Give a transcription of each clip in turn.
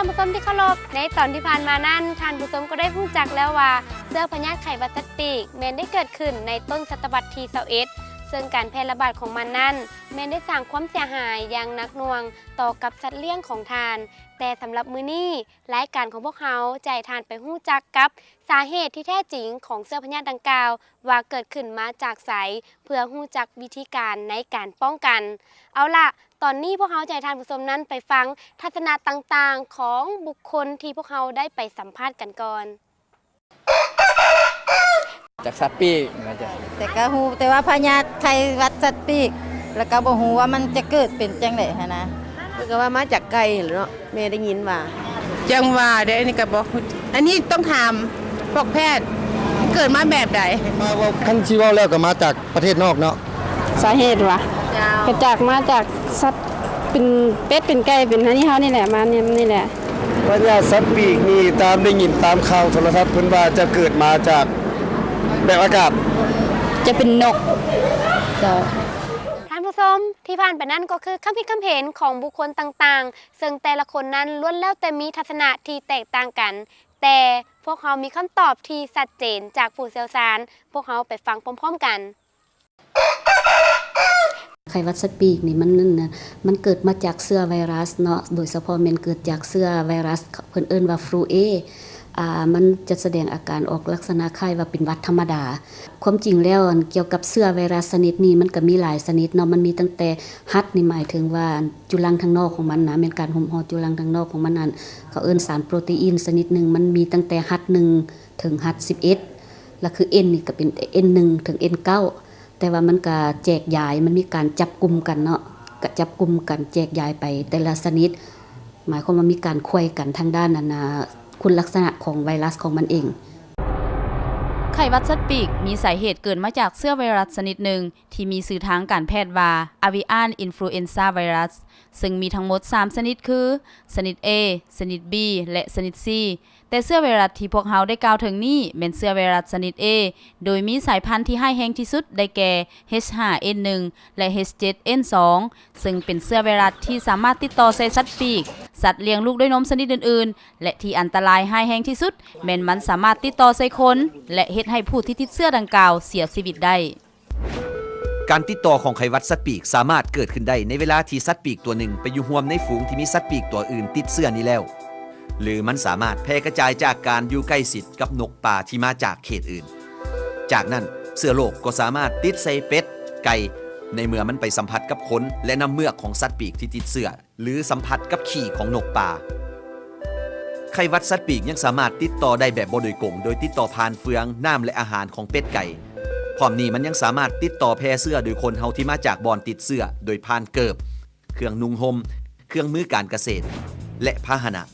ท่านผู้ชมที่เคารพในตอนที่ผ่านมานั้นท่านผู้ชมก็ได้รู้จักแล้วว่าเสื้อพญาไข่หวัดสัตว์ปีกแม้นได้เกิดขึ้นในต้นศตวรรษที่21ซึ่งการแพร่ระบาดของมันนั้นแม้นได้สร้างความเสียหายอย่างหนักหน่วงต่อกับสัตว์เลี้ยงของทานแต่สำหรับมื้อนี้รายการของพวกเขาจะให้ทานไปรู้จักกับสาเหตุที่แท้จริงของเสื้อพญาดังกล่าวว่าเกิดขึ้นมาจากไสเพื่อรู้จักวิธีการในการป้องกันเอาล่ะตอนนี้พวกเขาจะให้ท่านผู้ชมนั้นไปฟังทัศนะต่างๆของบุคคลที่พวกเขาได้ไปสัมภาษณ์กันก่อนจากสัตว์ปีกนะจ๊ะแต่ก็ฮู้แต่ว่าพญาไข่หวัดสัตว์ปีกแล้วก็บ่ฮู้ว่ามันจะเกิดเป็นจังได๋หันนะก็ว่ามาจากไก่เหรอเนาะแม่ได้ยินว่าจังว่าเด้อันนี้ก็บอกอันนี้ต้องถามพวกแพทย์เกิดมาแบบใดมาว่าขั้นชีวแล้วก็มาจากประเทศนอกเนาะสาเหตุวะก็มาจากสัตว์เป็นเป็ดเป็นไก่เป็นอันนี้เฮานี่แหละมาเนี่ยนี่แหละพญาสัตว์ปีกนี่ตามได้ยินตามข่าวโทรทัศน์เพิ่นว่าจะเกิดมาจากแบบอากาศจะเป็นนกท่านผู้ชมที่ผ่านไปนั้นก็คือคำคิดคำเห็นของบุคคลต่างๆซึ่งแต่ละคนนั้นล้วนแล้วแต่มีทัศนะที่แตกต่างกันแต่พวกเขามีคำตอบที่ชัดเจนจากผู้เชี่ยวชาญพวกเขาไปฟังพร้อมๆกันไข้หวัดสัตว์ปีกนี่มันเกิดมาจากเชื้อไวรัสเนาะโดยเฉพาะมันเกิดจากเชื้อไวรัสเพิ่นเอิ้นว่าฟลูเอมันจะแสดงอาการออกลักษณะคล้ายว่าเป็นหวัดธรรมดาความจริงแล้วเกี่ยวกับเชื้อไวรัสชนิดนี้มันก็มีหลายชนิดเนาะมันมีตั้งแต่ฮัดนี่หมายถึงว่าจุลังทางนอกของมันนะเป็นการห่มห่อจุลังทางนอกของมันนั้นเขาเอิ้นสารโปรตีนชนิดนึงมันมีตั้งแต่ฮัด1ถึงฮัด11แล้วคือ N นี่ก็เป็น N1 ถึง N9แต่ว่ามันก็แจกยายมันมีการจับกลุ่มกันเนาะก็จับกลุ่มกันแจกยายไปแต่ละชนิดหมายความว่ามีการควยกันทางด้านนั้นคุณลักษณะของไวรัสของมันเองไข้หวัดสัตว์ปีกมีสาเหตุเกิดมาจากเชื้อไวรัสชนิดหนึ่งที่มีชื่อทางการแพทย์ว่า Avian Influenza Virus ซึ่งมีทั้งหมด3ชนิดคือชนิด A ชนิด B และชนิด C แต่เชื้อไวรัสที่พวกเราได้กล่าวถึงนี้เป็นเชื้อไวรัสชนิด A โดยมีสายพันธุ์ที่ร้ายแรงที่สุดได้แก่ H5N1 และ H7N2 ซึ่งเป็นเชื้อไวรัสที่สามารถติดต่อใส่สัตว์ปีกสัตว์เลี้ยงลูกด้วยนมชนิดอื่นๆและที่อันตรายร้ายแรงที่สุดแม้นมันสามารถติดต่อใส่คนและเฮ็ดให้ผู้ที่ติดเชื้อดังกล่าวเสียชีวิตได้การติดต่อของไข้หวัดสัตว์ปีกสามารถเกิดขึ้นได้ในเวลาที่สัตว์ปีกตัวหนึ่งไปอยู่ร่วมในฝูงที่มีสัตว์ปีกตัวอื่นติดเชื้อนี้แล้วหรือมันสามารถแพร่กระจายจากการอยู่ใกล้ชิดกับนกป่าที่มาจากเขตอื่นจากนั้นเชื้อโรคก็สามารถติดใส่เป็ดไก่ในเมื่อมันไปสัมผัสกับขนและน้ำเมือกของสัตว์ปีกที่ติดเชื้อหรือสัมผัสกับขี้ของนกป่าไข้หวัดสัตว์ปีกยังสามารถติดต่อได้แบบบ่โดยตรงโดยติดต่อผ่านเฟืองน้ำและอาหารของเป็ดไก่พร้อมนี้มันยังสามารถติดต่อแพร่เชื้อโดยคนเฮาที่มาจากบ่อนติดเชื้อโดยผ่านเกิบเครื่องนุ่งห่มเครื่องมือการเกษตรและพาหนะ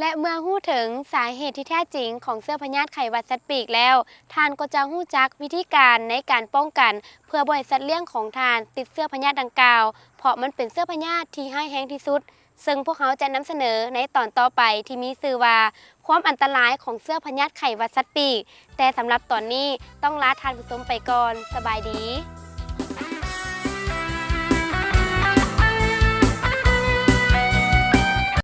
และเมื่อฮู้ถึงสาเหตุที่แท้จริงของเชื้อพยาธิไข้หวัดสัตว์ปีกแล้วท่านก็จะฮู้จักวิธีการในการป้องกันเพื่อบ่ให้สัตว์เลี้ยงของท่านติดเชื้อพยาธิดังกล่าวเพราะมันเป็นเชื้อพยาธิที่ร้ายแรงที่สุดซึ่งพวกเขาจะนำเสนอในตอนต่อไปที่มีชื่อว่าความอันตรายของเชื้อพยาธิไข้หวัดสัตว์ปีกแต่สำหรับตอนนี้ต้องลาท่านผู้ชมไปก่อนสบายดี